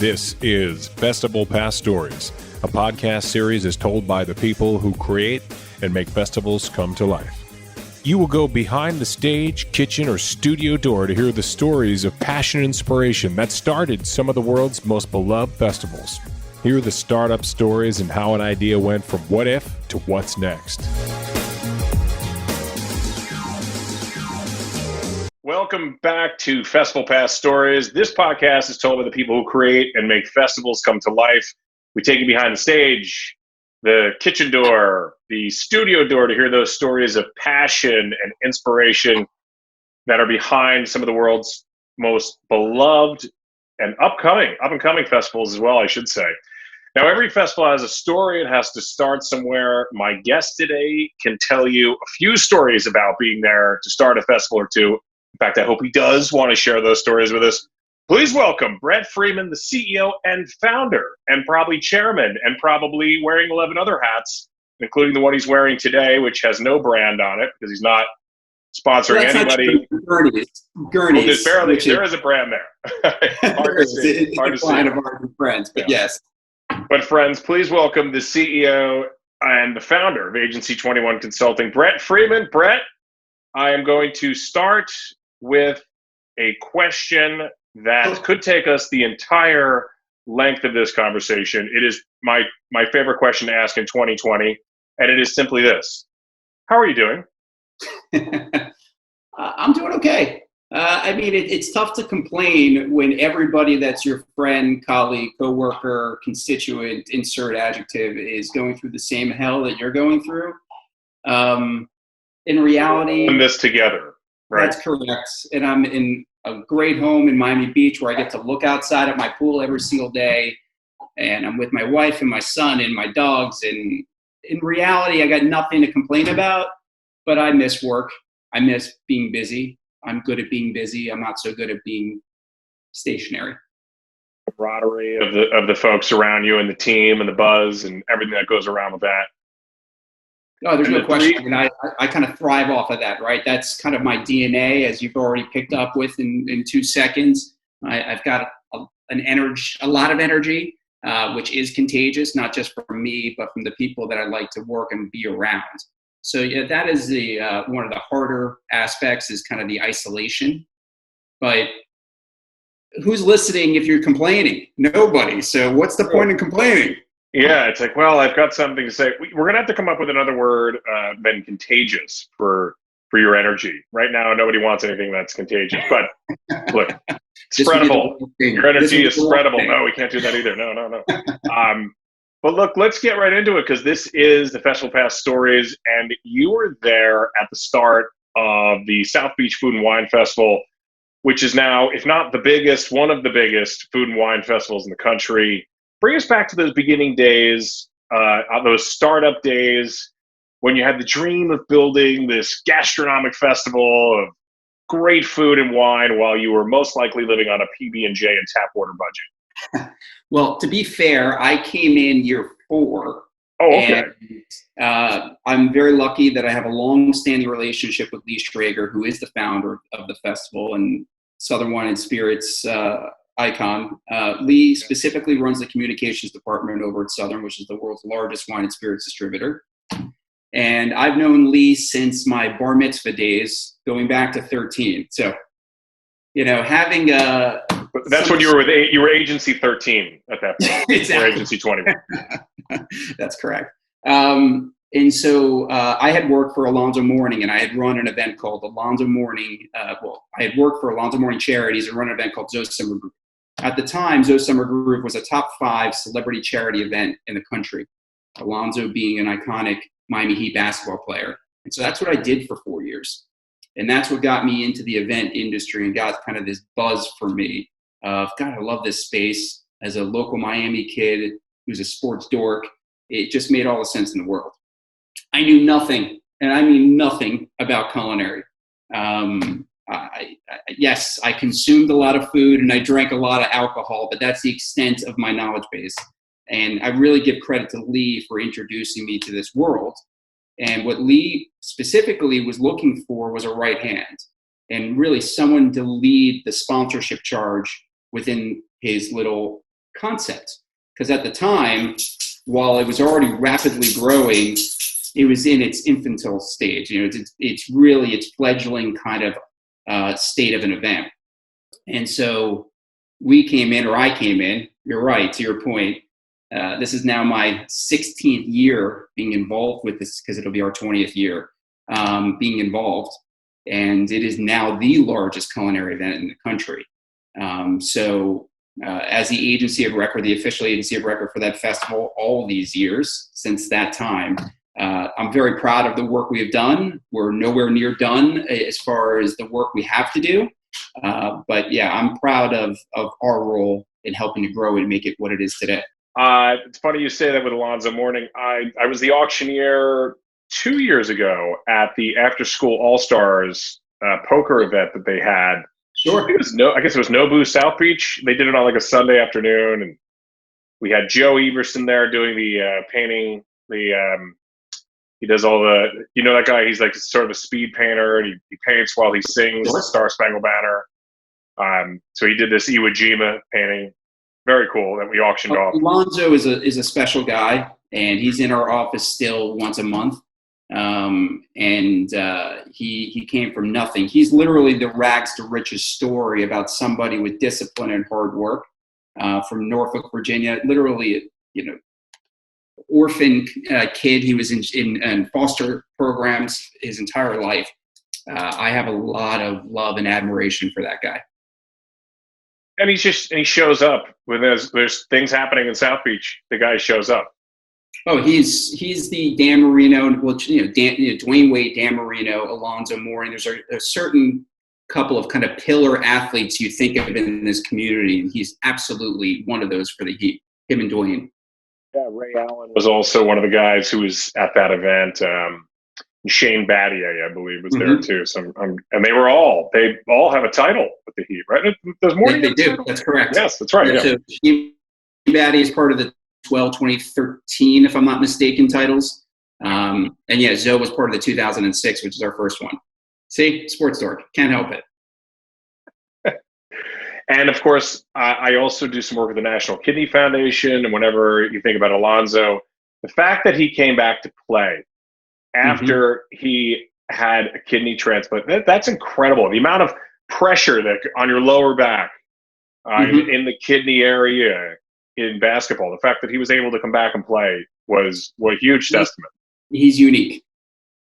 This is Festival Past Stories, a podcast series is told by the people who create and make festivals come to life. You will go behind the stage, kitchen, or studio door to hear the stories of passion and inspiration that started some of the world's most beloved festivals. Hear the startup stories and how an idea went from what if to what's next. Welcome back to Festival Past Stories. This podcast is told by the people who create and make festivals come to life. We take you behind the stage, the kitchen door, the studio door to hear those stories of passion and inspiration that are behind some of the world's most beloved and up-and-coming festivals as well, I should say. Now, every festival has a story. It has to start somewhere. My guest today can tell you a few stories about being there to start a festival or two. In fact, I hope he does want to share those stories with us. Please welcome Brett Friedman, the CEO and founder, and probably chairman, and probably wearing 11 other hats, including the one he's wearing today, which has no brand on it because he's not sponsoring anybody. Gurney's. Well, there is a brand there. Hard to see. It's a client of ours and friends, but yeah. Yes. But friends, please welcome the CEO and the founder of Agency 21 Consulting, Brett Friedman. Brett, I am going to start with a question that could take us the entire length of this conversation. It is my favorite question to ask in 2020, and it is simply this. How are you doing? I'm doing okay. It's tough to complain when everybody that's your friend, colleague, coworker, constituent, insert adjective, is going through the same hell that you're going through. In reality, we're in this together, right? That's correct. And I'm in a great home in Miami Beach where I get to look outside at my pool every single day. And I'm with my wife and my son and my dogs. And in reality, I got nothing to complain about, but I miss work. I miss being busy. I'm good at being busy. I'm not so good at being stationary. The camaraderie of the folks around you and the team and the buzz and everything that goes around with that. No, there's no question. I kind of thrive off of that, right? That's kind of my DNA, as you've already picked up with in 2 seconds. I've got a lot of energy, which is contagious, not just from me, but from the people that I like to work and be around. So yeah, that is the one of the harder aspects is kind of the isolation. But who's listening if you're complaining? Nobody. So what's the point in complaining? Yeah, it's like, well, I've got something to say. We're going to have to come up with another word than contagious for your energy. Right now, nobody wants anything that's contagious. But look, spreadable. Your energy is spreadable. No, we can't do that either. No. But look, let's get right into it because this is the Festival Past Stories, and you were there at the start of the South Beach Food and Wine Festival, which is now, if not the biggest, one of the biggest food and wine festivals in the country. Bring us back to those beginning days, those startup days, when you had the dream of building this gastronomic festival of great food and wine while you were most likely living on a PB&J and tap water budget. Well, to be fair, I came in year 4. Oh, okay. And, I'm very lucky that I have a long-standing relationship with Lee Schrager, who is the founder of the festival and Southern Wine and Spirits icon. Lee specifically runs the communications department over at Southern, which is the world's largest wine and spirits distributor. And I've known Lee since my bar mitzvah days, going back to 13. So, having a... That's when you were you were Agency 13 at that point. Exactly. Or Agency 21. That's correct. And so I had worked for Alonzo Mourning, and I had run an event called Alonzo Mourning. I had worked for Alonzo Mourning Charities and run an event called Zoe Summer Group. At the time, Zoe Summer Group was a top 5 celebrity charity event in the country, Alonzo being an iconic Miami Heat basketball player. And so that's what I did for 4 years. And that's what got me into the event industry and got kind of this buzz for me of, God, I love this space. As a local Miami kid who's a sports dork, it just made all the sense in the world. I knew nothing, and I mean nothing, about culinary. Yes, I consumed a lot of food and I drank a lot of alcohol, but that's the extent of my knowledge base. And I really give credit to Lee for introducing me to this world. And what Lee specifically was looking for was a right hand, and really someone to lead the sponsorship charge within his little concept. Because at the time, while it was already rapidly growing, it was in its infantile stage. It's really its fledgling kind of state of an event. And so we came in, or I came in, you're right, to your point. This is now my 16th year being involved with this, because it'll be our 20th year being involved. And it is now the largest culinary event in the country. As the agency of record, the official agency of record for that festival, all these years since that time, I'm very proud of the work we have done. We're nowhere near done as far as the work we have to do. But yeah, I'm proud of our role in helping to grow it and make it what it is today. It's funny you say that with Alonzo Mourning. I was the auctioneer 2 years ago at the After School All-Stars poker event that they had. Sure. I guess it was Nobu South Beach. They did it on like a Sunday afternoon, and we had Joe Everson there doing the painting. He does all the, that guy. He's like sort of a speed painter, and he paints while he sings the Star Spangled Banner. So he did this Iwo Jima painting. Very cool that we auctioned off. Alonzo is a special guy, and he's in our office still once a month. He came from nothing. He's literally the rags to riches story about somebody with discipline and hard work, from Norfolk, Virginia. Literally, orphan kid. He was in foster programs his entire life. I have a lot of love and admiration for that guy. And he shows up when there's things happening in South Beach. The guy shows up. Oh, he's the Dan Marino, Dwayne Wade, Dan Marino, Alonzo Mourning. There's a certain couple of kind of pillar athletes you think of in this community, and he's absolutely one of those for the Heat. Him and Dwayne. Yeah, Ray Allen was also one of the guys who was at that event. Shane Battier, I believe, was there too. And they all have a title with the Heat, right? There's more. They do. That's correct. Yes, that's right. Yeah. So Shane Battier is part of the 2013, if I'm not mistaken, titles. And yeah, Zoe was part of the 2006, which is our first one. See, sports dork, can't help it. And of course, I also do some work with the National Kidney Foundation. And whenever you think about Alonzo, the fact that he came back to play after he had a kidney transplant, that's incredible. The amount of pressure that on your lower back, in the kidney area in basketball, the fact that he was able to come back and play was a huge testament. He's unique.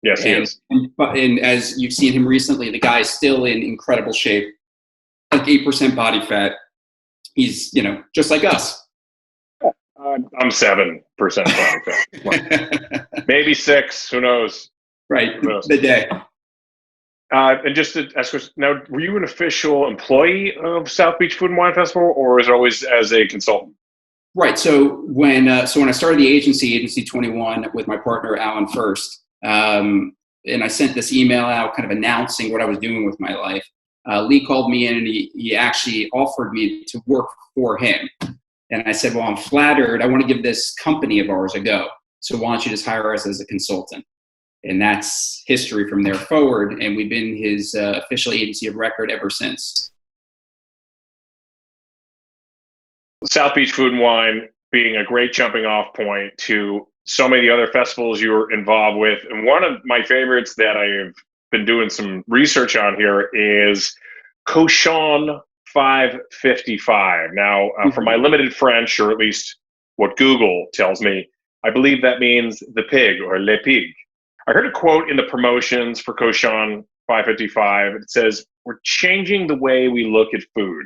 Yes, he is. And as you've seen him recently, the guy is still in incredible shape, like 8% body fat. He's, just like us. I'm 7% body fat. Maybe 6. Who knows? Right. Who knows? The day. And just to ask, now, were you an official employee of South Beach Food and Wine Festival, or was it always as a consultant? Right. So when I started the Agency 21, with my partner Alan First, and I sent this email out, kind of announcing what I was doing with my life. Lee called me in, and he actually offered me to work for him. And I said, well, I'm flattered. I want to give this company of ours a go. So why don't you just hire us as a consultant? And that's history from there forward. And we've been his official agency of record ever since. South Beach Food and Wine being a great jumping off point to so many other festivals you were involved with. And one of my favorites that I've been doing some research on here is Cochon 555. Now, from my limited French, or at least what Google tells me, I believe that means the pig, or le pig. I heard a quote in the promotions for Cochon 555. It says, "We're changing the way we look at food."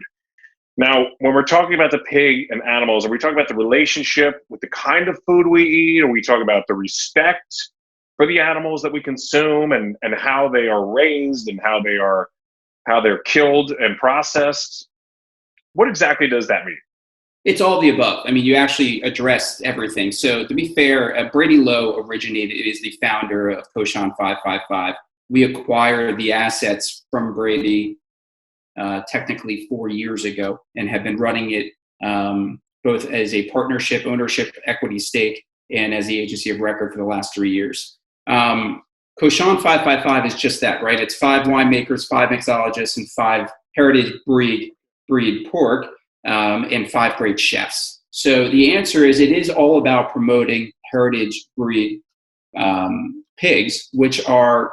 Now, when we're talking about the pig and animals, are we talking about the relationship with the kind of food we eat? Are we talking about the respect for the animals that we consume, and how they are raised, and how they're killed and processed? What exactly does that mean? It's all the above. I mean, you actually addressed everything. So to be fair, Brady Lowe is the founder of Cochon 555. We acquired the assets from Brady technically 4 years ago, and have been running it both as a partnership, ownership, equity stake, and as the agency of record for the last 3 years. Cochon 555 is just that, right? It's 5 winemakers, 5 mixologists, and 5 heritage breed pork. and 5 great chefs. So the answer is, it is all about promoting heritage breed pigs, which are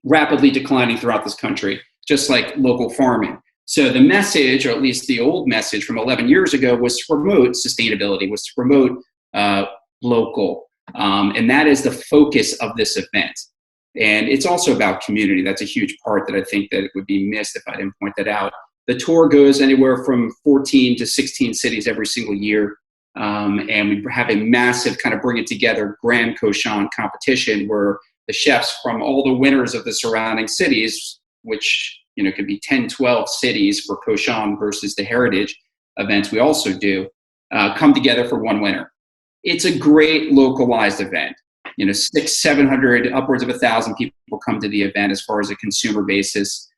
rapidly declining throughout this country, just like local farming. So the message, or at least the old message from 11 years ago, was to promote sustainability, was to promote local. And that is the focus of this event. And it's also about community. That's a huge part that I think that it would be missed if I didn't point that out. The tour goes anywhere from 14 to 16 cities every single year. And we have a massive kind of bring it together grand Cochon competition where the chefs from all the winners of the surrounding cities, which could be 10, 12 cities for Cochon versus the heritage events we also do, come together for one winner. It's a great localized event. 600, 700, upwards of 1,000 people come to the event as far as a consumer basis.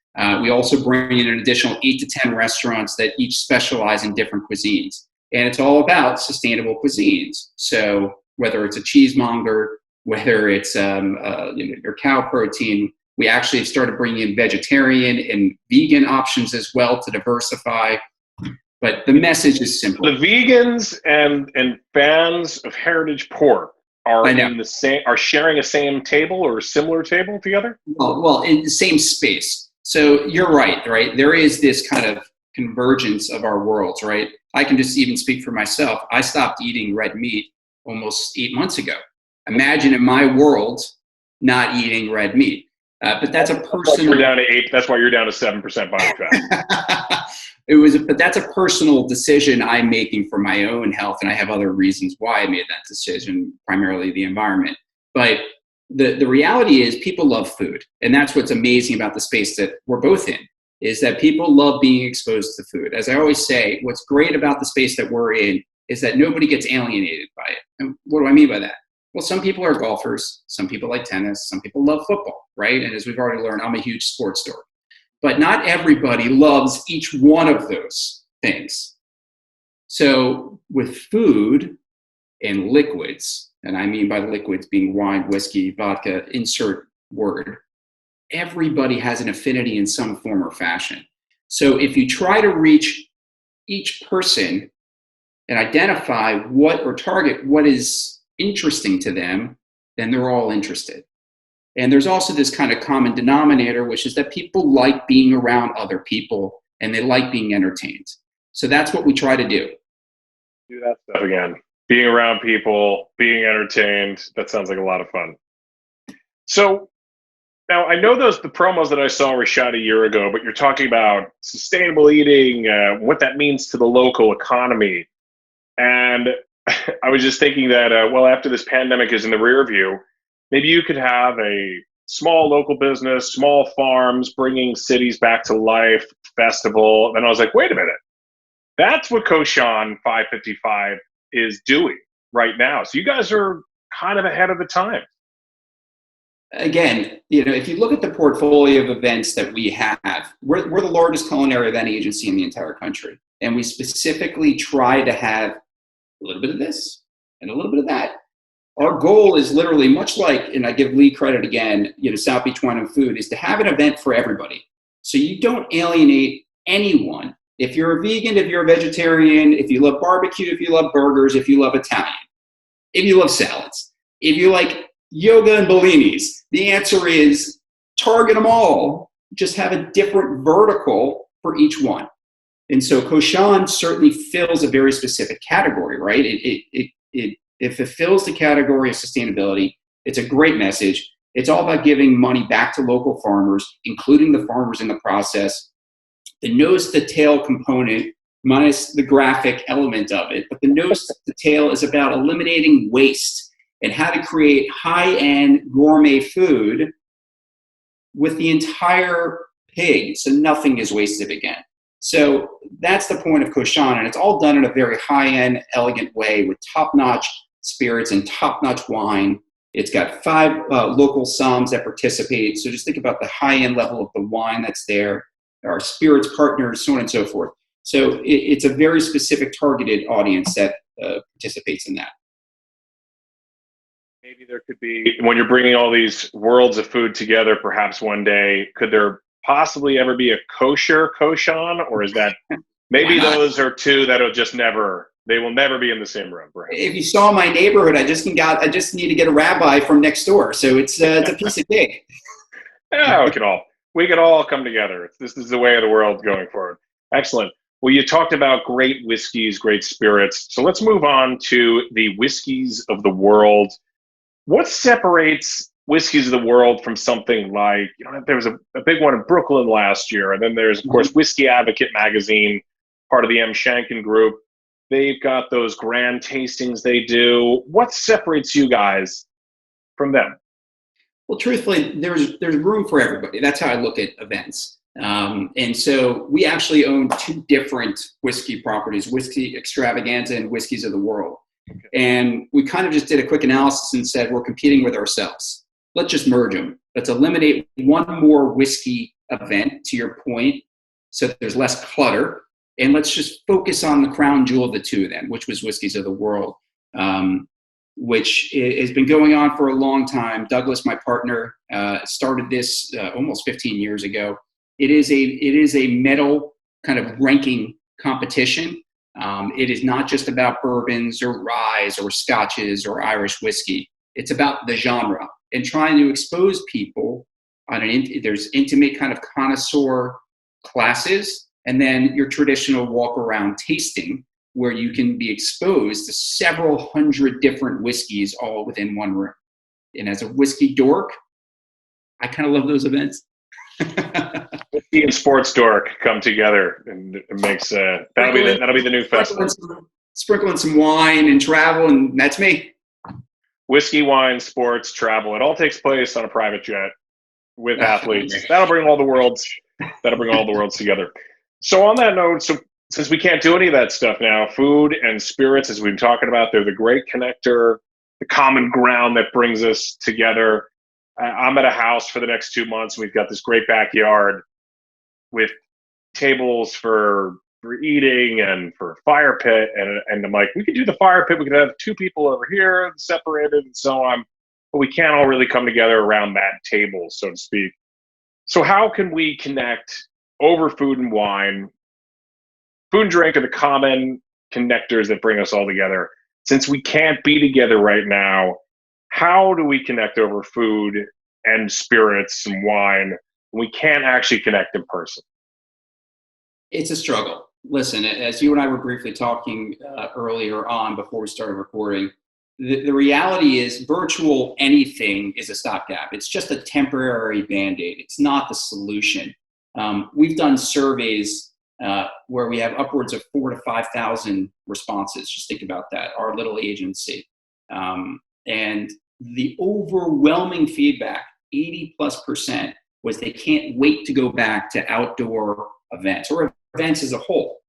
We also bring in an additional 8 to 10 restaurants that each specialize in different cuisines. And it's all about sustainable cuisines. So whether it's a cheesemonger, whether it's your cow protein, we actually have started bringing in vegetarian and vegan options as well to diversify. But the message is simple. The vegans and fans of heritage pork are sharing a same table or a similar table together? Well, in the same space. So you're right? There is this kind of convergence of our worlds, right? I can just even speak for myself. I stopped eating red meat almost 8 months ago. Imagine in my world not eating red meat. But that's a personal. You're down to 8. That's why you're down to 7% body fat. But that's a personal decision I'm making for my own health, and I have other reasons why I made that decision, primarily the environment. But the reality is, people love food, and that's what's amazing about the space that we're both in, is that people love being exposed to food. As I always say, what's great about the space that we're in is that nobody gets alienated by it. And what do I mean by that? Well, some people are golfers, some people like tennis, some people love football, right? And as we've already learned, I'm a huge sports dork. But not everybody loves each one of those things. So with food and liquids, and I mean by liquids being wine, whiskey, vodka, insert word, everybody has an affinity in some form or fashion. So if you try to reach each person and identify or target what is interesting to them, then they're all interested. And there's also this kind of common denominator, which is that people like being around other people and they like being entertained. So that's what we try to do. Do that stuff again. Being around people, being entertained. That sounds like a lot of fun. So now I know the promos that I saw were shot a year ago, but you're talking about sustainable eating, what that means to the local economy. And I was just thinking that, after this pandemic is in the rear view, maybe you could have a small local business, small farms, bringing cities back to life, festival. Then I was like, wait a minute. That's what Cochon 555 is doing right now. So you guys are kind of ahead of the time. Again, if you look at the portfolio of events that we have, we're the largest culinary event agency in the entire country. And we specifically try to have a little bit of this and a little bit of that. Our goal is literally much like, and I give Lee credit again, South Beach Wine and Food, is to have an event for everybody. So you don't alienate anyone. If you're a vegan, if you're a vegetarian, if you love barbecue, if you love burgers, if you love Italian, if you love salads, if you like yoga and bellinis, the answer is target them all. Just have a different vertical for each one. And so Cochon certainly fills a very specific category, right? It fulfills the category of sustainability. It's a great message. It's all about giving money back to local farmers, including the farmers in the process. The nose to tail component, minus the graphic element of it, but the nose to tail is about eliminating waste and how to create high-end gourmet food with the entire pig, so nothing is wasted again. So that's the point of Cochon, and it's all done in a very high-end, elegant way with top-notch spirits and top-notch wine. It's got 5 local soms that participate, so just think about the high-end level of the wine that's there, our spirits partners, so on and so forth. So it's a very specific targeted audience that participates in that. Maybe there could be, when you're bringing all these worlds of food together, perhaps one day, could there possibly ever be a kosher Cochon, or is that Maybe those are two that'll they will never be in the same room. Perhaps. If you saw my neighborhood, I just need to get a rabbi from next door. So it's a piece of cake. Yeah, we can all come together. This is the way of the world going forward. Excellent. Well, you talked about great whiskeys, great spirits. So let's move on to the whiskeys of the world. What separates whiskeys of the world from something like, there was a big one in Brooklyn last year, and then there's, of course, Whiskey Advocate magazine, part of the M. Shankin group. They've got those grand tastings they do. What separates you guys from them? Well, truthfully, there's room for everybody. That's how I look at events. And so we actually own two different whiskey properties, Whiskey Extravaganza and Whiskeys of the World. Okay. And we kind of just did a quick analysis and said, we're competing with ourselves. Let's just merge them. Let's eliminate one more whiskey event, to your point, so that there's less clutter. And let's just focus on the crown jewel of the two then, which was Whiskeys of the World, which has been going on for a long time. Douglas, my partner, started this almost 15 years ago. It is a medal kind of ranking competition. It is not just about bourbons or ryes or scotches or Irish whiskey. It's about the genre and trying to expose people on there's intimate kind of connoisseur classes, and then your traditional walk around tasting where you can be exposed to several hundred different whiskeys all within one room. And as a whiskey dork, I kind of love those events. Whiskey and sports dork come together, and it makes that'll be the new festival. Sprinkling some wine and travel, and that's me. Whiskey, wine, sports, travel. It all takes place on a private jet with athletes. That'll bring all the worlds together. So on that note, since we can't do any of that stuff now, food and spirits, as we've been talking about, they're the great connector, the common ground that brings us together. I'm at a house for the next 2 months. We've got this great backyard with tables for eating and for fire pit. And I'm like, we could do the fire pit. We could have two people over here separated and so on. But we can't all really come together around that table, so to speak. So how can we connect over food and wine? Food and drink are the common connectors that bring us all together. Since we can't be together right now, how do we connect over food and spirits and wine when we can't actually connect in person? It's a struggle. Listen, as you and I were briefly talking earlier on before we started recording, the reality is virtual anything is a stopgap. It's just a temporary Band-Aid. It's not the solution. We've done surveys where we have upwards of 4,000 to 5,000 responses. Just think about that, our little agency. And the overwhelming feedback, 80+%, was they can't wait to go back to outdoor events or events as a whole.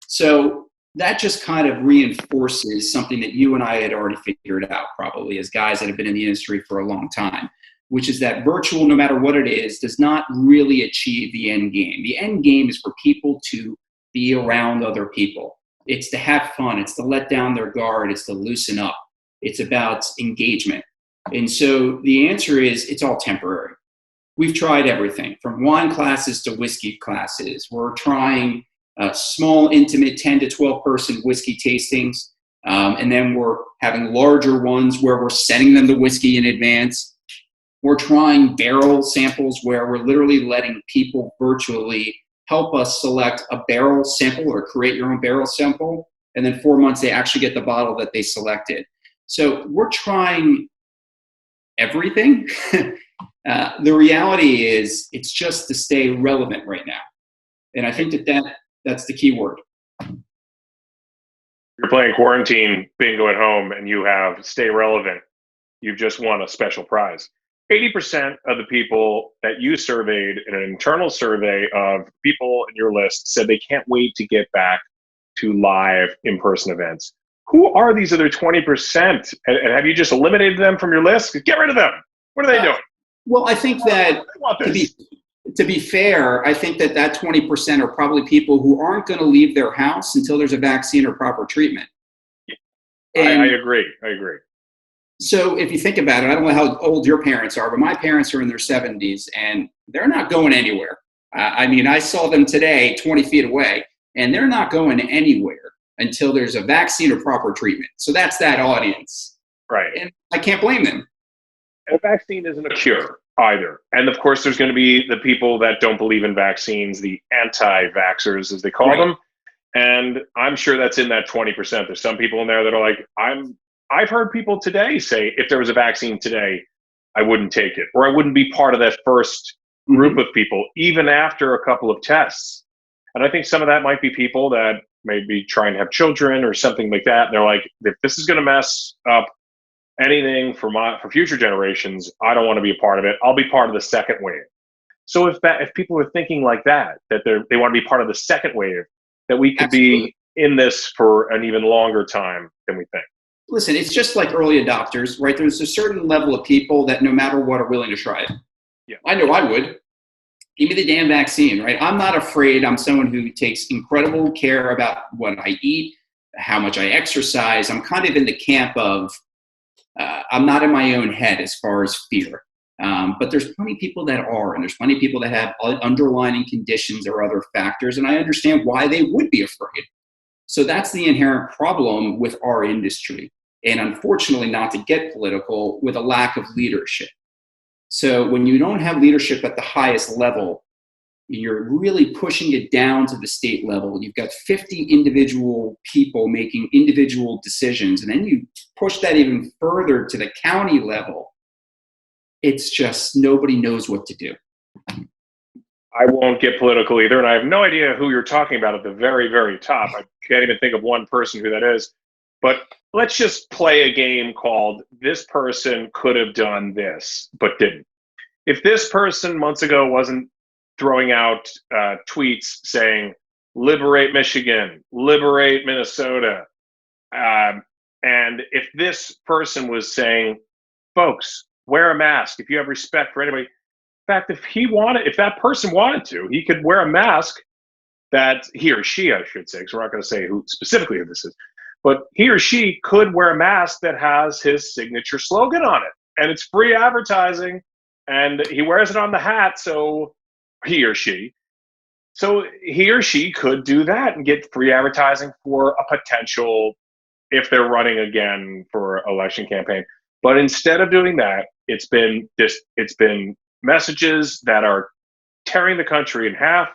So that just kind of reinforces something that you and I had already figured out, probably as guys that have been in the industry for a long time, which is that virtual, no matter what it is, does not really achieve the end game. The end game is for people to be around other people. It's to have fun. It's to let down their guard. It's to loosen up. It's about engagement. And so the answer is it's all temporary. We've tried everything from wine classes to whiskey classes. We're trying small, intimate 10 to 12 person whiskey tastings. And then we're having larger ones where we're sending them the whiskey in advance. We're trying barrel samples where we're literally letting people virtually help us select a barrel sample or create your own barrel sample. And then 4 months, they actually get the bottle that they selected. So we're trying everything. The reality is it's just to stay relevant right now. And I think that's the key word. You're playing quarantine bingo at home and you have stay relevant. You've just won a special prize. 80% of the people that you surveyed in an internal survey of people in your list said they can't wait to get back to live in-person events. Who are these other 20%? And have you just eliminated them from your list? Get rid of them. What are they doing? Well, I think that to be fair, I think that 20% are probably people who aren't going to leave their house until there's a vaccine or proper treatment. Yeah. I agree. So if you think about it, I don't know how old your parents are, but my parents are in their 70s and they're not going anywhere. I mean, I saw them today 20 feet away. and they're not going anywhere until there's a vaccine or proper treatment. So that's that audience. Right. And I can't blame them. A vaccine isn't a cure either. And of course, there's going to be the people that don't believe in vaccines, the anti-vaxxers, as they call them. And I'm sure that's in that 20%. There's some people in there that are like, I've heard people today say, if there was a vaccine today, I wouldn't take it, or I wouldn't be part of that first group of people, even after a couple of tests. And I think some of that might be people that maybe try and have children or something like that. And they're like, if this is going to mess up anything for future generations, I don't want to be a part of it. I'll be part of the second wave. So if people are thinking like that they want to be part of the second wave, that we could be in this for an even longer time than we think. Listen, it's just like early adopters, right? There's a certain level of people that no matter what are willing to try it. Yeah. I know I would. Give me the damn vaccine, right? I'm not afraid. I'm someone who takes incredible care about what I eat, how much I exercise. I'm kind of in the camp of, I'm not in my own head as far as fear. But there's plenty of people that are, and there's plenty of people that have underlying conditions or other factors, and I understand why they would be afraid. So that's the inherent problem with our industry. And unfortunately, not to get political, with a lack of leadership. So when you don't have leadership at the highest level, you're really pushing it down to the state level. You've got 50 individual people making individual decisions, and then you push that even further to the county level. It's just nobody knows what to do. I won't get political either, and I have no idea who you're talking about at the very, very top. I can't even think of one person who that is. But let's just play a game called this person could have done this, but didn't. If this person months ago wasn't throwing out tweets saying, liberate Michigan, liberate Minnesota, and if this person was saying, folks, wear a mask if you have respect for anybody. In fact, if that person wanted to, he could wear a mask that he or she, I should say, because we're not going to say who specifically who this is, but he or she could wear a mask that has his signature slogan on it. And it's free advertising, and he wears it on the hat, so he or she could do that and get free advertising for a potential, if they're running again for election campaign. But instead of doing that, it's been messages that are tearing the country in half.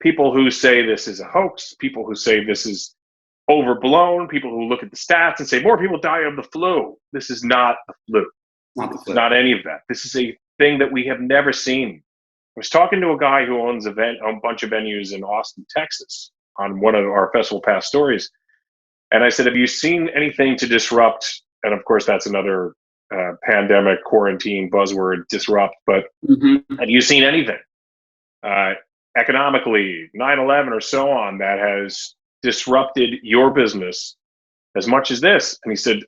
People who say this is a hoax, people who say this is overblown, people who look at the stats and say more people die of the flu. This is not the flu. It's not any of that. This is a thing that we have never seen. I was talking to a guy who owns a bunch of venues in Austin, Texas, on one of our Festival Pass stories. And I said, have you seen anything to disrupt? And of course, that's another pandemic, quarantine buzzword, disrupt. But have you seen anything economically, 9/11 or so on, that has disrupted your business as much as this? And he said,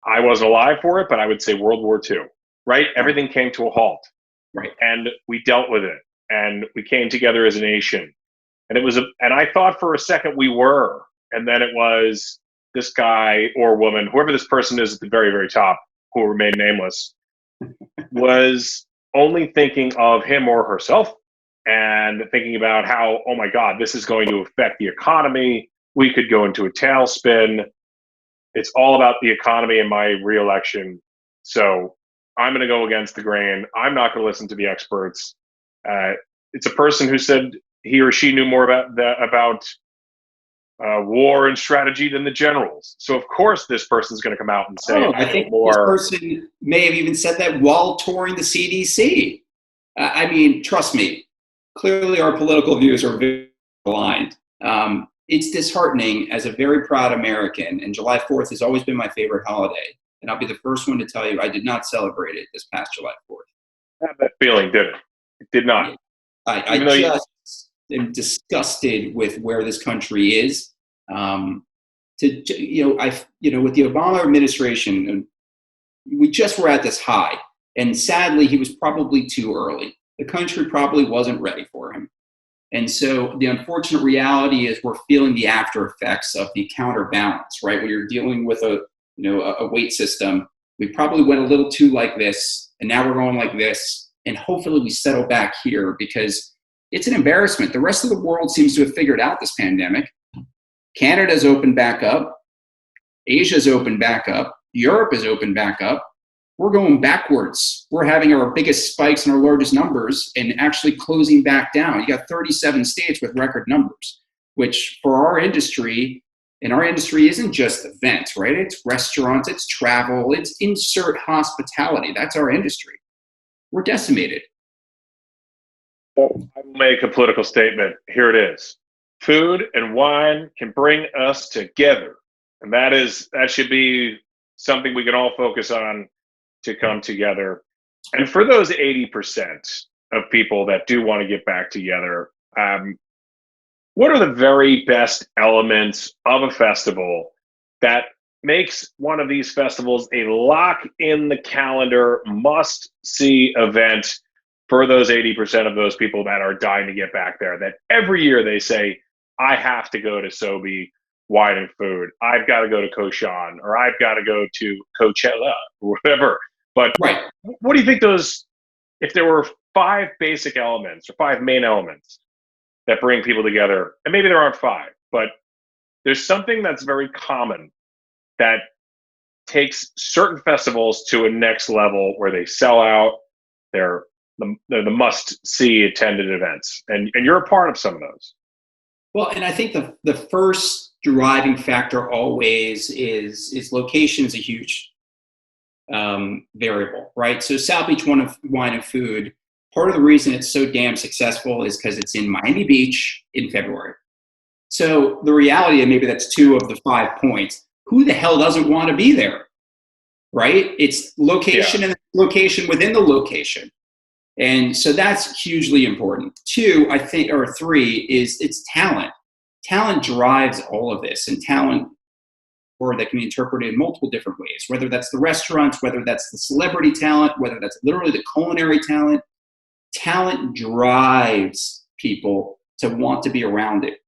I wasn't alive for it, but I would say World War II, right? Everything came to a halt. Right. And we dealt with it, and we came together as a nation. And and I thought for a second we were, and then it was this guy or woman, whoever this person is at the very, very top, who will remain nameless, was only thinking of him or herself and thinking about how, oh my God, this is going to affect the economy. We could go into a tailspin. It's all about the economy and my re-election. So I'm going to go against the grain. I'm not going to listen to the experts. It's a person who said he or she knew more about war and strategy than the generals. So of course this person's going to come out and say, I think more. This person may have even said that while touring the CDC. I mean, trust me, clearly our political views are very aligned. It's disheartening as a very proud American, and July 4th has always been my favorite holiday. And I'll be the first one to tell you I did not celebrate it this past July 4th. I have that feeling, did it? It did not. I just am disgusted with where this country is. With the Obama administration, we just were at this high, and sadly, he was probably too early. The country probably wasn't ready for him, and so the unfortunate reality is we're feeling the after effects of the counterbalance. Right, when you're dealing with a weight system, we probably went a little too like this, and now we're going like this, and hopefully we settle back here, because it's an embarrassment. The rest of the world seems to have figured out this pandemic. Canada's opened back up. Asia's opened back up. Europe is opened back up. We're going backwards. We're having our biggest spikes and our largest numbers and actually closing back down. You got 37 states with record numbers, which for our industry, and our industry isn't just events, right? It's restaurants, it's travel, it's insert hospitality. That's our industry. We're decimated. Well, I will make a political statement. Here it is. Food and wine can bring us together. And that should be something we can all focus on to come together. And for those 80% of people that do want to get back together, what are the very best elements of a festival that makes one of these festivals a lock in the calendar, must see event for those 80% of those people that are dying to get back there, that every year they say, I have to go to Sobe Wine and Food. I've got to go to Koshan, or I've got to go to Coachella, or whatever. But right. What do you think if there were 5 basic elements or 5 main elements that bring people together, and maybe there aren't 5, but there's something that's very common that takes certain festivals to a next level where they sell out, they're the must-see attended events, and you're a part of some of those. Well, and I think the first driving factor always is location is a huge variable, right? So South Beach Wine and Food, part of the reason it's so damn successful is because it's in Miami Beach in February. So the reality, and maybe that's 2 of the 5 points, who the hell doesn't want to be there, right? It's location and location within the location. And so that's hugely important. 2, I think, or 3 is it's talent. Talent drives all of this, and talent, or that can be interpreted in multiple different ways, whether that's the restaurants, whether that's the celebrity talent, whether that's literally the culinary talent. Talent drives people to want to be around it.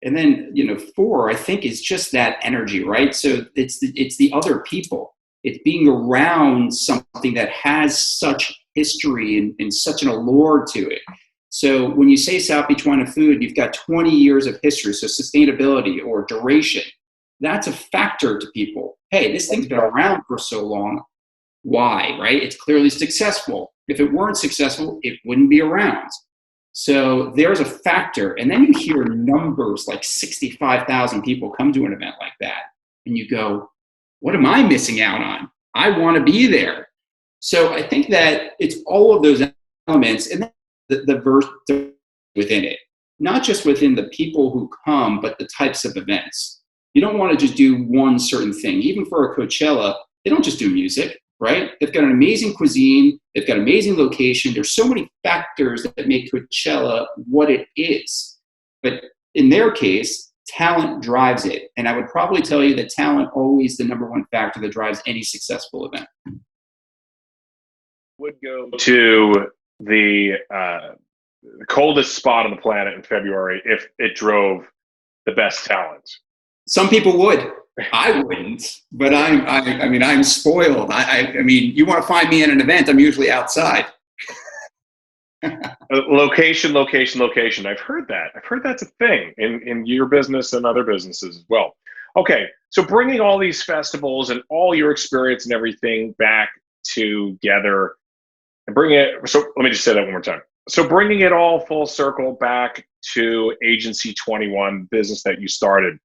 And then, 4, I think, is just that energy, right? So it's the other people. It's being around something that has such history and such an allure to it. So when you say South Beach Wine and Food, you've got 20 years of history. So sustainability or duration, that's a factor to people. Hey, this thing's been around for so long. Why, right? It's clearly successful. If it weren't successful, it wouldn't be around. So there's a factor. And then you hear numbers like 65,000 people come to an event like that. And you go, what am I missing out on? I want to be there. So I think that it's all of those elements and then the verse within it, not just within the people who come, but the types of events. You don't want to just do one certain thing. Even for a Coachella, they don't just do music, right? They've got an amazing cuisine. They've got amazing location. There's so many factors that make Coachella what it is. But in their case, talent drives it. And I would probably tell you that talent always the number one factor that drives any successful event. Would go to the coldest spot on the planet in February if it drove the best talent. Some people would. I wouldn't, but I'm spoiled. I mean, you want to find me at an event, I'm usually outside. Location. I've heard that. I've heard that's a thing in your business and other businesses as well. Okay, so bringing all these festivals and all your experience and everything back together and so let me just say that one more time. So bringing it all full circle back to Agency 21, business that you started,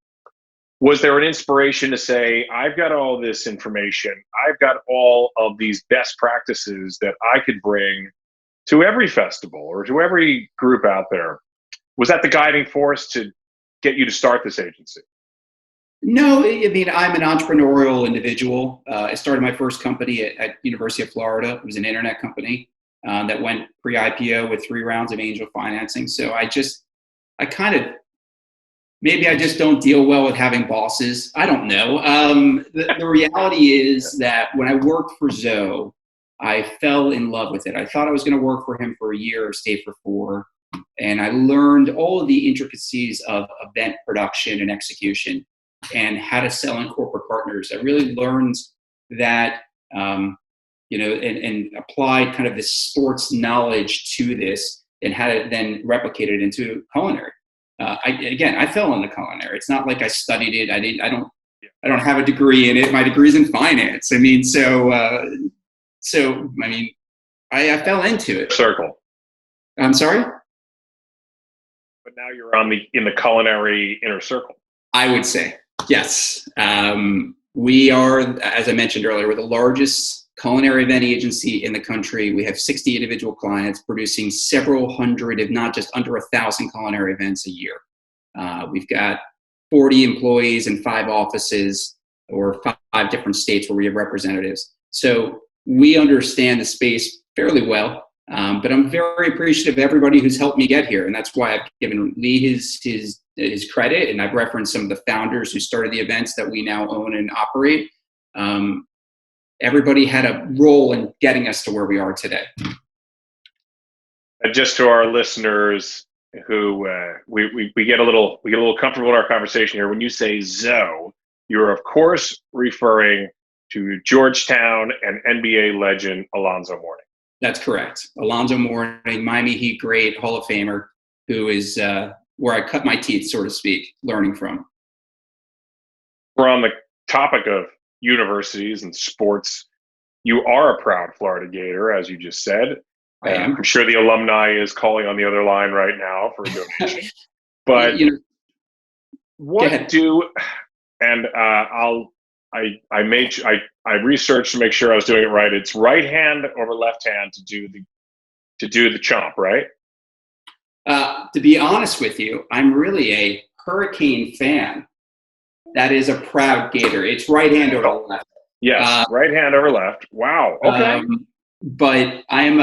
was there an inspiration to say, I've got all this information, I've got all of these best practices that I could bring to every festival or to every group out there? Was that the guiding force to get you to start this agency? No, I mean, I'm an entrepreneurial individual. I started my first company at University of Florida. It was an internet company that went pre-IPO with 3 rounds of angel financing. So maybe I just don't deal well with having bosses. I don't know. The reality is that when I worked for Zoe, I fell in love with it. I thought I was going to work for him for a year or stay for 4. And I learned all of the intricacies of event production and execution and how to sell in corporate partners. I really learned that, and applied kind of this sports knowledge to this and how to then replicate it into culinary. I fell into culinary. It's not like I studied it. I don't have a degree in it. My degree's in finance. I mean, I fell into it. Circle. I'm sorry? But now you're in the culinary inner circle. I would say, yes. We are, as I mentioned earlier, we're the largest culinary event agency in the country. We have 60 individual clients producing several hundred, if not just under 1,000 culinary events a year. We've got 40 employees in 5 offices or 5 different states where we have representatives. So we understand the space fairly well. But I'm very appreciative of everybody who's helped me get here. And that's why I've given Lee his credit. And I've referenced some of the founders who started the events that we now own and operate. Everybody had a role in getting us to where we are today. And just to our listeners who we get a little comfortable in our conversation here. When you say Zoe, you're of course referring to Georgetown and NBA legend Alonzo Mourning. That's correct. Alonzo Mourning, Miami Heat great, Hall of Famer, who is where I cut my teeth, so to speak, learning from. We're on the topic of universities and sports. You are a proud Florida Gator, as you just said. I'm sure the alumni is calling on the other line right now for a donation. But I researched to make sure I was doing it right. It's right hand over left hand to do the chomp, right? To be honest with you, I'm really a Hurricane fan. That is a proud Gator. It's right hand over left. Yes, right hand over left. Wow. Okay. But I'm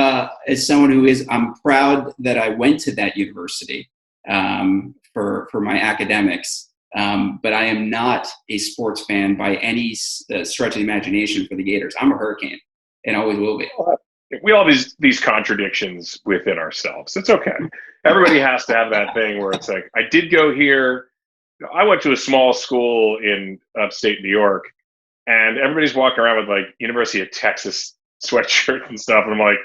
as someone I'm proud that I went to that university for my academics. But I am not a sports fan by any stretch of the imagination for the Gators. I'm a Hurricane and always will be. We all have these contradictions within ourselves. It's okay. Everybody has to have that thing where it's like, I did go here. I went to a small school in upstate New York, and everybody's walking around with like University of Texas sweatshirt and stuff. And I'm like,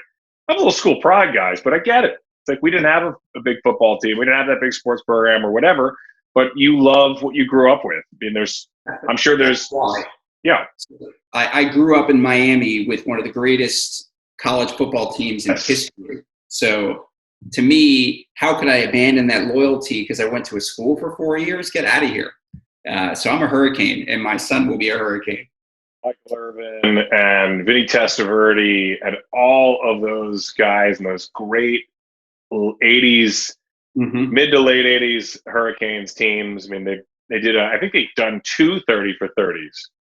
I'm a little school pride, guys, but I get it. It's like we didn't have a big football team. We didn't have that big sports program or whatever. But you love what you grew up with. I mean, I'm sure there's, yeah. I grew up in Miami with one of the greatest college football teams in history. So to me, how could I abandon that loyalty because I went to a school for 4 years? Get out of here. So I'm a Hurricane, and my son will be a Hurricane. Michael Irvin and Vinny Testaverde and all of those guys and those great 80s, mid to late 80s Hurricanes teams. I mean, they did I think they've done 2 30 for 30s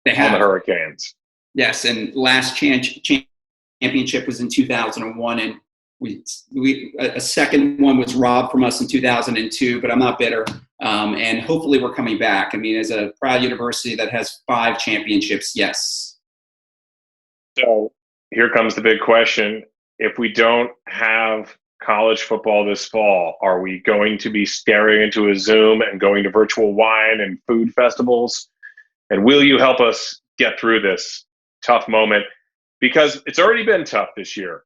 on the Hurricanes. Yes, and last championship was in 2001, and a second one was robbed from us in 2002, but I'm not bitter. And hopefully we're coming back. I mean, as a proud university that has 5 championships, yes. So here comes the big question. If we don't have college football this fall, are we going to be staring into a Zoom and going to virtual wine and food festivals? And will you help us get through this tough moment? Because it's already been tough this year.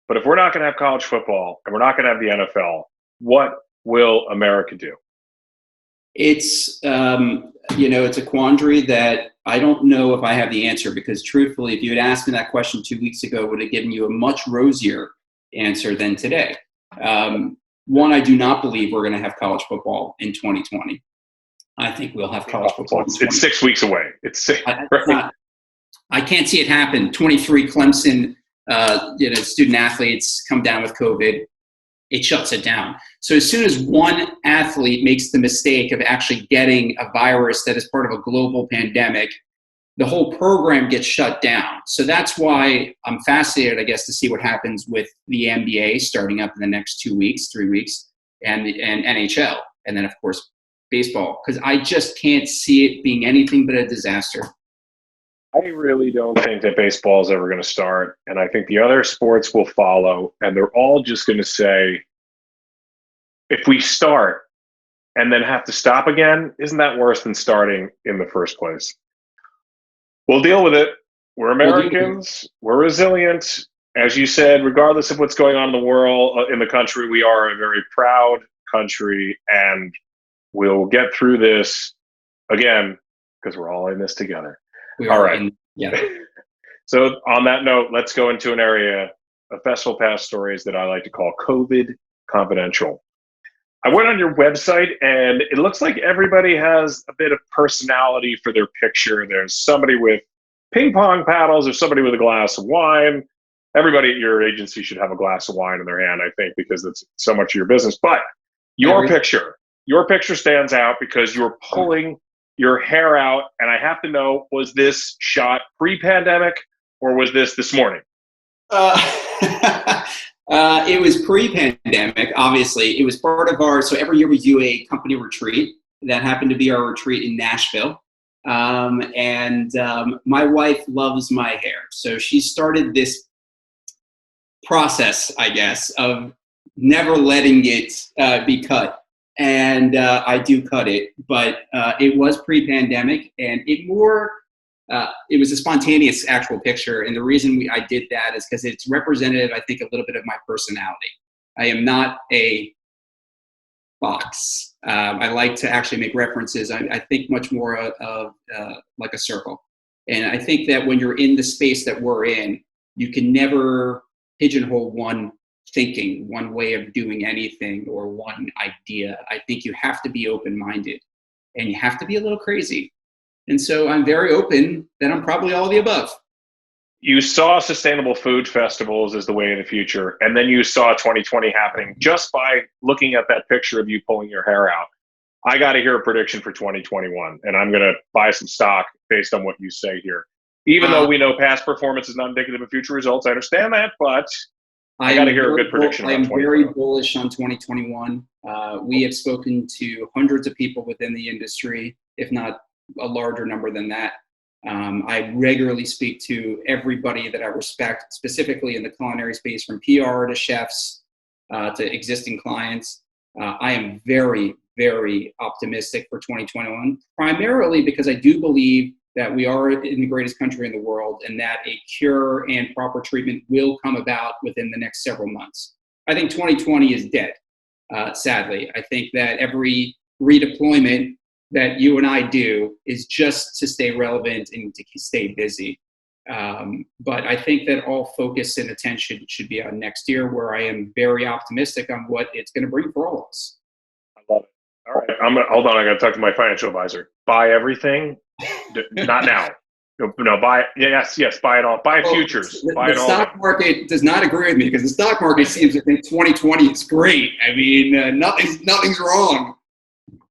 But if we're not going to have college football and we're not going to have the NFL, what will America do? It's, it's a quandary that I don't know if I have the answer, because truthfully, if you had asked me that question 2 weeks ago, I would have given you a much rosier answer than today. One, I do not believe we're going to have college football in 2020. I think we'll have college football. It's 6 weeks away. It's 6. Right? I can't see it happen. 23 Clemson, student athletes come down with COVID. It shuts it down. So as soon as one athlete makes the mistake of actually getting a virus that is part of a global pandemic, the whole program gets shut down. So that's why I'm fascinated, I guess, to see what happens with the NBA starting up in the next 2 weeks, 3 weeks, and NHL, and then, of course, baseball, because I just can't see it being anything but a disaster. I really don't think that baseball is ever going to start, and I think the other sports will follow, and they're all just going to say, if we start and then have to stop again, isn't that worse than starting in the first place? We'll deal with it. We're Americans. We're resilient. As you said, regardless of what's going on in the world, in the country, we are a very proud country, and We'll get through this again because we're all in this together. All right. So on that note, let's go into an area of Festival Pass stories that I like to call COVID confidential. I went on your website and it looks like everybody has a bit of personality for their picture. There's somebody with ping pong paddles, there's somebody with a glass of wine. Everybody at your agency should have a glass of wine in their hand, I think, because that's so much of your business. But your picture stands out because you're pulling your hair out. And I have to know, was this shot pre-pandemic or was this morning? It was pre-pandemic, obviously. It was part of so every year we do a company retreat. That happened to be our retreat in Nashville. My wife loves my hair. So she started this process, I guess, of never letting it be cut. And I do cut it, but it was pre-pandemic, and it was a spontaneous actual picture. And the reason I did that is because it's representative, I think, a little bit of my personality. I am not a box. I like to actually make references. I think much more of like a circle. And I think that when you're in the space that we're in, you can never pigeonhole one thinking, one way of doing anything, or one idea. I think you have to be open-minded and you have to be a little crazy. And so I'm very open that I'm probably all the above. You saw sustainable food festivals as the way of the future, and then you saw 2020 happening just by looking at that picture of you pulling your hair out. I got to hear a prediction for 2021, and I'm going to buy some stock based on what you say here. Even though we know past performance is not indicative of future results, I understand that, but I got to hear a good prediction about 2021. I'm very bullish on 2021. We have spoken to hundreds of people within the industry, if not a larger number than that. I regularly speak to everybody that I respect, specifically in the culinary space, from PR to chefs to existing clients. I am very, very optimistic for 2021, primarily because I do believe that we are in the greatest country in the world and that a cure and proper treatment will come about within the next several months. I think 2020 is dead, sadly. I think that every redeployment that you and I do is just to stay relevant and to stay busy. But I think that all focus and attention should be on next year, where I am very optimistic on what it's going to bring for all of us. I love it. All right, hold on. I got to talk to my financial advisor. Buy everything, not now. No, buy. Yes, buy it all. Buy futures. Buy it all. The stock market does not agree with me because the stock market seems to think 2020 is great. I mean, nothing's wrong.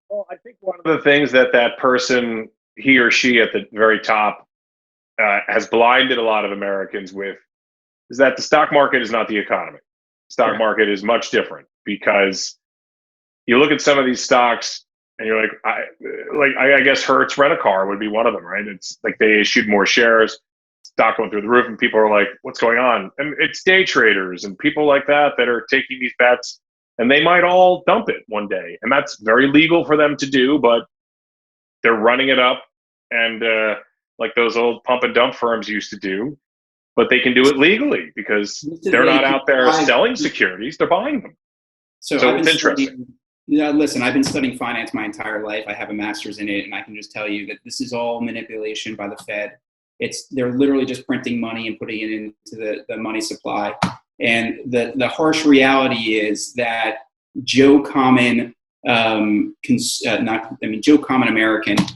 Well, I think one of the things that person, he or she at the very top, has blinded a lot of Americans with is that the stock market is not the economy. The stock market is much different, because you look at some of these stocks and you're like, I guess Hertz Rent-A-Car would be one of them, right? It's like they issued more shares, stock going through the roof, and people are like, what's going on? And it's day traders and people like that are taking these bets, and they might all dump it one day. And that's very legal for them to do, but they're running it up, and like those old pump and dump firms used to do, but they can do it legally because they're not out there selling securities, they're buying them. So it's interesting. Listen, I've been studying finance my entire life. I have a master's in it, and I can just tell you that this is all manipulation by the Fed. They're literally just printing money and putting it into the money supply. And the harsh reality is that Joe Common American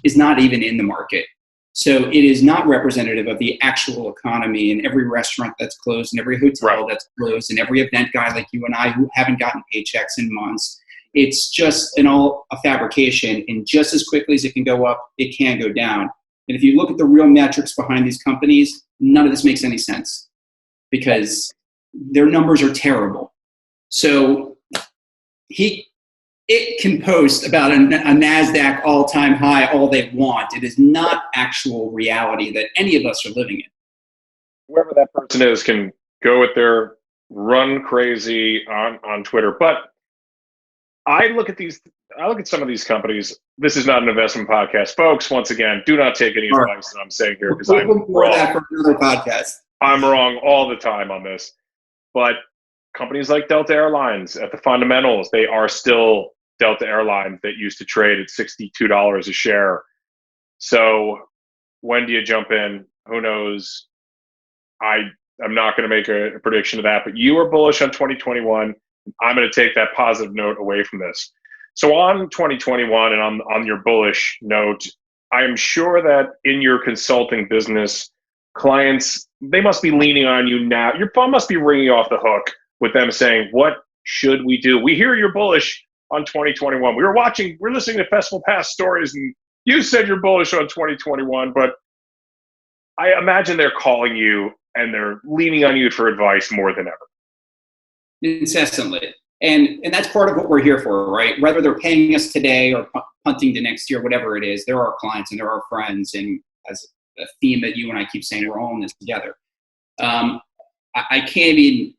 is not even in the market. So it is not representative of the actual economy, and every restaurant that's closed and every hotel that's closed and every event guy like you and I who haven't gotten paychecks in months. It's just a fabrication, and just as quickly as it can go up, it can go down. And if you look at the real metrics behind these companies, none of this makes any sense because their numbers are terrible. So it can post about a NASDAQ all-time high all they want. It is not actual reality that any of us are living in. Whoever that person is can go with their run crazy on Twitter. But I look at some of these companies. This is not an investment podcast, folks. Once again, do not take any advice that I'm saying here, because I'm wrong. That for another podcast. I'm wrong all the time on this. But companies like Delta Airlines, at the fundamentals, they are still Delta Airlines that used to trade at $62 a share. So when do you jump in? Who knows? I'm not going to make a prediction of that, but you are bullish on 2021. I'm going to take that positive note away from this. So on 2021 and on your bullish note, I am sure that in your consulting business, clients, they must be leaning on you now. Your phone must be ringing off the hook with them saying, what should we do? We hear you're bullish on 2021. We're listening to Festival Pass stories, and you said you're bullish on 2021, but I imagine they're calling you and they're leaning on you for advice more than ever. Incessantly. And that's part of what we're here for, right? Whether they're paying us today or punting to next year, whatever it is, they're our clients and they're our friends. And as a theme that you and I keep saying, we're all in this together. I can't even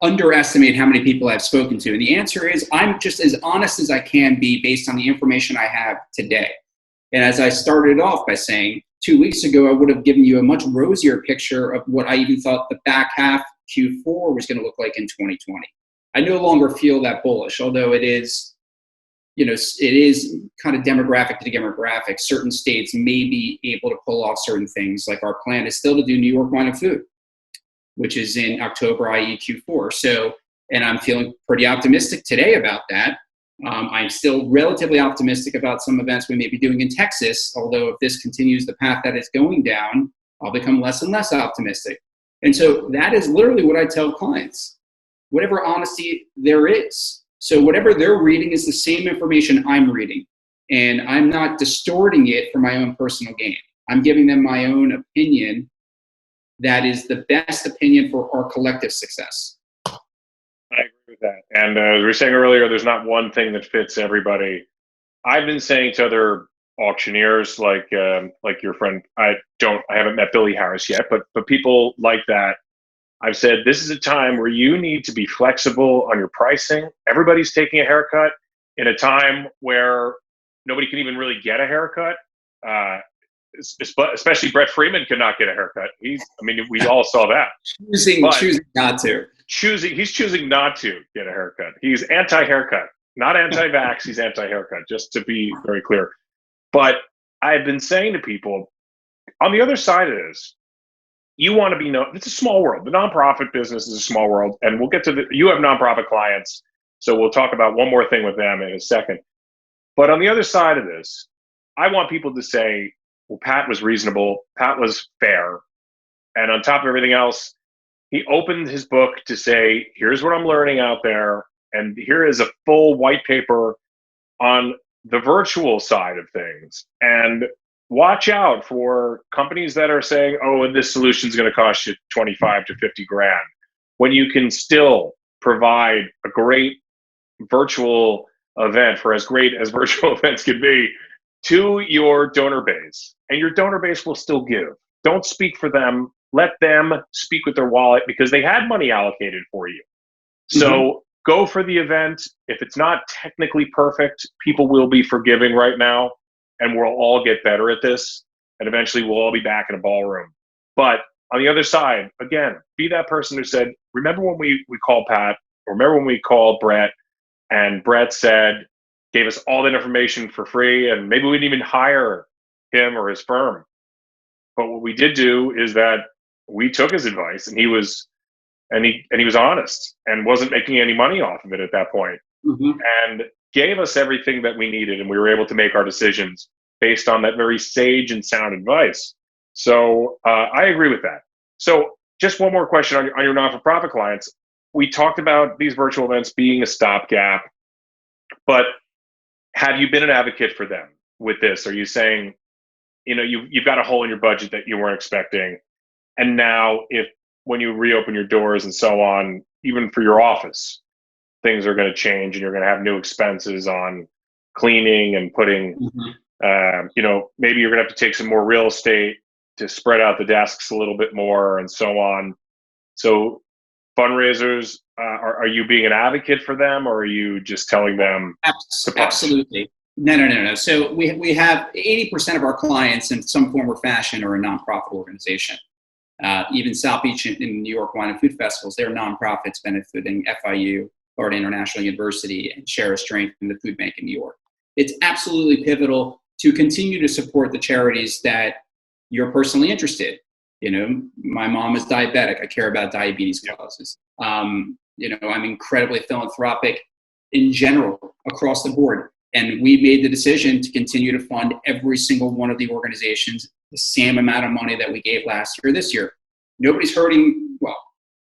underestimate how many people I've spoken to. And the answer is, I'm just as honest as I can be based on the information I have today. And as I started off by saying, 2 weeks ago, I would have given you a much rosier picture of what I even thought the back half Q4 was going to look like in 2020. I no longer feel that bullish, although it is kind of demographic to demographic. Certain states may be able to pull off certain things. Like our plan is still to do New York Wine and Food, which is in October, i.e. Q4. So, and I'm feeling pretty optimistic today about that. I'm still relatively optimistic about some events we may be doing in Texas, although if this continues the path that it's going down, I'll become less and less optimistic. And so that is literally what I tell clients, whatever honesty there is. So whatever they're reading is the same information I'm reading, and I'm not distorting it for my own personal gain. I'm giving them my own opinion that is the best opinion for our collective success. I agree with that. And as we were saying earlier, there's not one thing that fits everybody. I've been saying to other auctioneers, like your friend, I haven't met Billy Harris yet, but people like that. I've said, this is a time where you need to be flexible on your pricing. Everybody's taking a haircut in a time where nobody can even really get a haircut. Especially Brett Friedman could not get a haircut. We all saw that. Choosing not to. He's choosing not to get a haircut. He's anti-haircut, not anti-vax. He's anti-haircut, just to be very clear. But I've been saying to people, on the other side of this, you want to be known. It's a small world. The nonprofit business is a small world, and we'll get to you have nonprofit clients, so we'll talk about one more thing with them in a second. But on the other side of this, I want people to say, well, Pat was reasonable, Pat was fair, and on top of everything else, he opened his book to say, here's what I'm learning out there, and here is a full white paper on the virtual side of things. And watch out for companies that are saying, oh, and this solution is going to cost you 25 to 50 grand, when you can still provide a great virtual event, for as great as virtual events can be, to your donor base. And your donor base will still give. Don't speak for them. Let them speak with their wallet, because they had money allocated for you. So go for the event. If it's not technically perfect, people will be forgiving right now, and we'll all get better at this. And eventually we'll all be back in a ballroom. But on the other side, again, be that person who said, remember when we called Pat, or remember when we called Brett, and Brett gave us all that information for free, and maybe we didn't even hire him or his firm. But what we did do is that we took his advice, and he was honest and wasn't making any money off of it at that point, and gave us everything that we needed, and we were able to make our decisions based on that very sage and sound advice. So I agree with that. So just one more question on your not-for-profit clients. We talked about these virtual events being a stopgap, but have you been an advocate for them with this? Are you saying, you've got a hole in your budget that you weren't expecting, and now when you reopen your doors and so on, even for your office, things are going to change, and you're going to have new expenses on cleaning and putting, maybe you're going to have to take some more real estate to spread out the desks a little bit more and so on. So fundraisers, are you being an advocate for them, or are you just telling them to punch? Absolutely. No. So we have 80% of our clients in some form or fashion are a nonprofit organization. Even South Beach in New York Wine and Food Festivals, they're nonprofits benefiting FIU. Florida International University, and share a strength in the food bank in New York. It's absolutely pivotal to continue to support the charities that you're personally interested. My mom is diabetic. I care about diabetes causes. I'm incredibly philanthropic in general across the board. And we made the decision to continue to fund every single one of the organizations the same amount of money that we gave last year, this year. Nobody's hurting,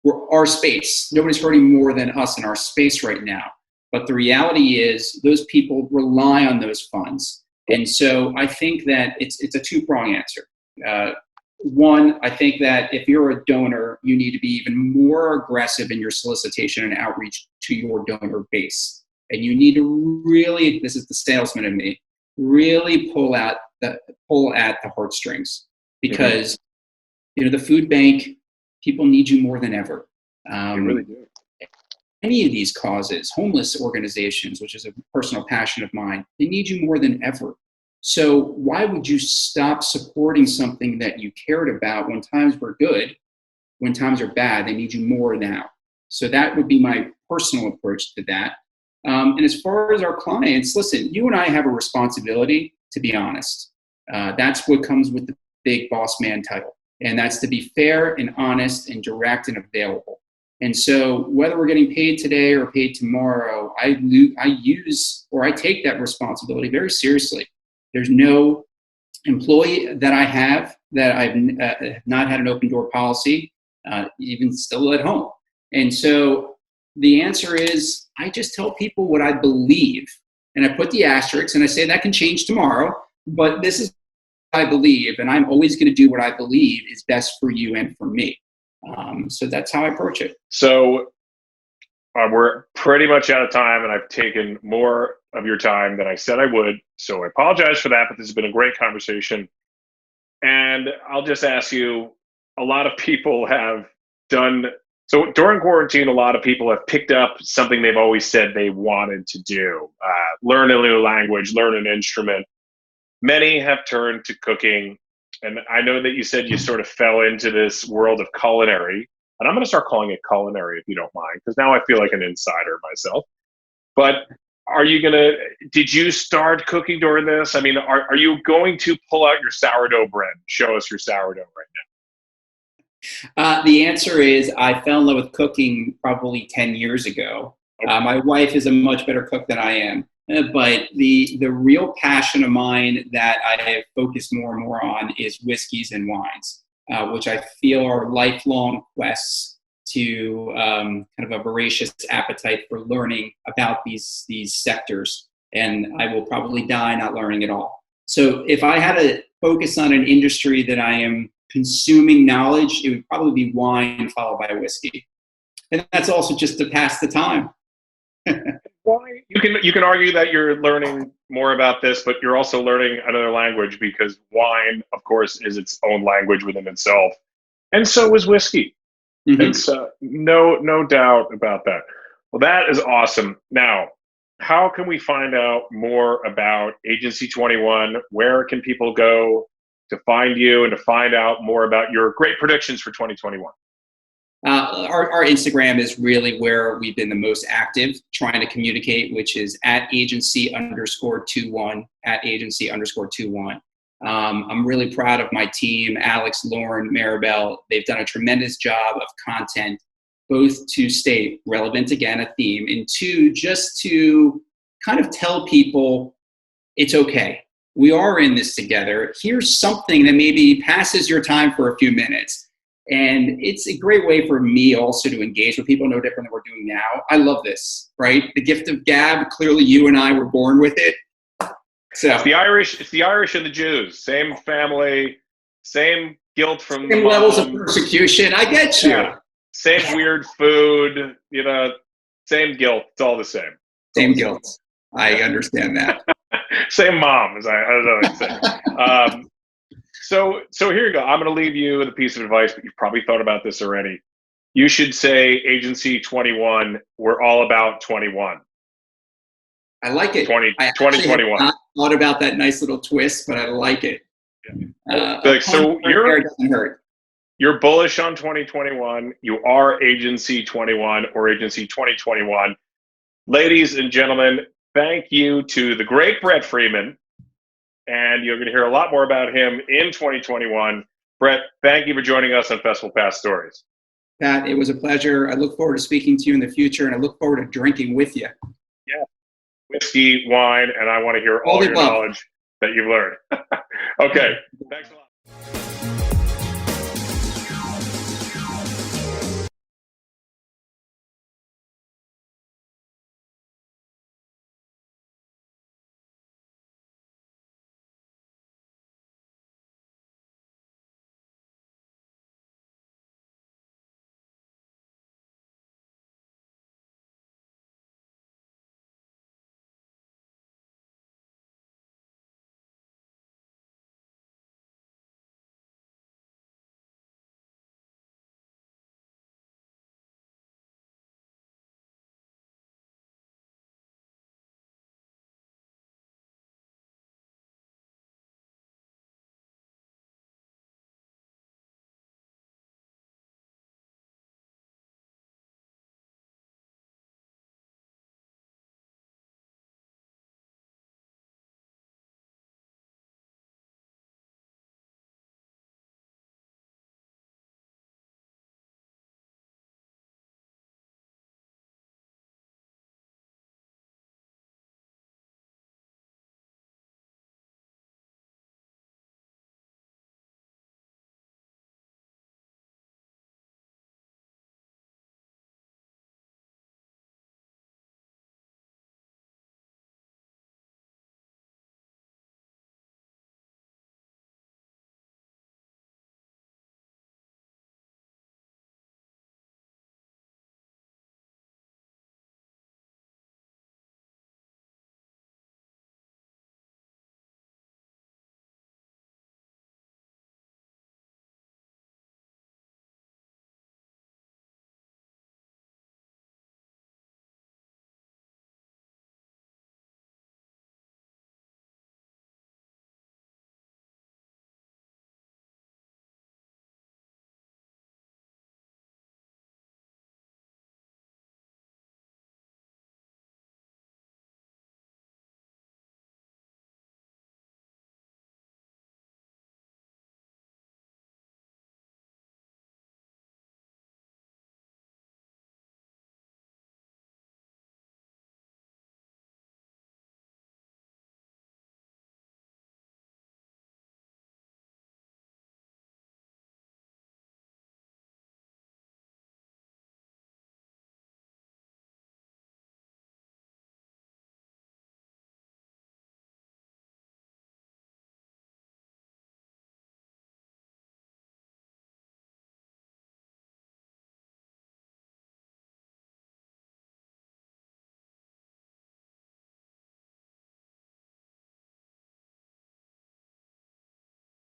we're our space. Nobody's hurting more than us in our space right now. But the reality is those people rely on those funds. And so I think that it's a two-pronged answer. One, I think that if you're a donor, you need to be even more aggressive in your solicitation and outreach to your donor base. And you need to really, this is the salesman in me, really pull at the heartstrings, because the food bank, people need you more than ever. They really do. Any of these causes, homeless organizations, which is a personal passion of mine, they need you more than ever. So why would you stop supporting something that you cared about when times were good? When times are bad, they need you more now. So that would be my personal approach to that. And as far as our clients, listen, you and I have a responsibility to be honest. That's what comes with the big boss man title. And that's to be fair and honest and direct and available. And so whether we're getting paid today or paid tomorrow, I take that responsibility very seriously. There's no employee that I have that I've not had an open door policy, even still at home. And so the answer is, I just tell people what I believe. And I put the asterisks and I say that can change tomorrow, but this is what I believe. And I'm always going to do what I believe is best for you and for me. So that's how I approach it. So we're pretty much out of time, and I've taken more of your time than I said I would. So I apologize for that, but this has been a great conversation. And I'll just ask you, a lot of people have done, so during quarantine, a lot of people have picked up something they've always said they wanted to do, learn a new language, learn an instrument. Many have turned to cooking. And I know that you said you sort of fell into this world of culinary, and I'm going to start calling it culinary if you don't mind, because now I feel like an insider myself. But did you start cooking during this? I mean, are you going to pull out your sourdough bread? Show us your sourdough right now. The answer is I fell in love with cooking probably 10 years ago. Okay. My wife is a much better cook than I am. But the real passion of mine that I have focused more and more on is whiskeys and wines, which I feel are lifelong quests to kind of a voracious appetite for learning about these sectors. And I will probably die not learning it all. So if I had to focus on an industry that I am consuming knowledge, it would probably be wine followed by whiskey. And that's also just to pass the time. Why? You can argue that you're learning more about this, but you're also learning another language, because wine, of course, is its own language within itself, and so is whiskey. Mm-hmm. And so, no doubt about that. Well, that is awesome. Now, how can we find out more about Agency 21? Where can people go to find you and to find out more about your great predictions for 2021? Our Instagram is really where we've been the most active trying to communicate, which is at @agency_21, @agency_21. I'm really proud of my team, Alex, Lauren, Maribel. They've done a tremendous job of content, both to stay relevant, again, a theme, and two, just to kind of tell people it's okay. We are in this together. Here's something that maybe passes your time for a few minutes. And it's a great way for me also to engage with people, no different than we're doing now. I love this, right? The gift of gab. Clearly, you and I were born with it. So it's the Irish and the Jews, same family, same guilt from same levels of persecution. I get you. Yeah. Same weird food, same guilt. It's all the same. Same guilt. I understand that. Same mom, as I always say. So here you go. I'm going to leave you with a piece of advice, but you've probably thought about this already. You should say Agency 21. We're all about 21. I like it. 2021. I thought about that nice little twist, but I like it. So you're bullish on 2021. You are Agency 21 or Agency 2021. Ladies and gentlemen, thank you to the great Brett Friedman. And you're going to hear a lot more about him in 2021. Brett, thank you for joining us on Festival Pass Stories. Pat, it was a pleasure. I look forward to speaking to you in the future, and I look forward to drinking with you. Yeah. Whiskey, wine, and I want to hear all your knowledge that you've learned. Okay. Thanks a lot.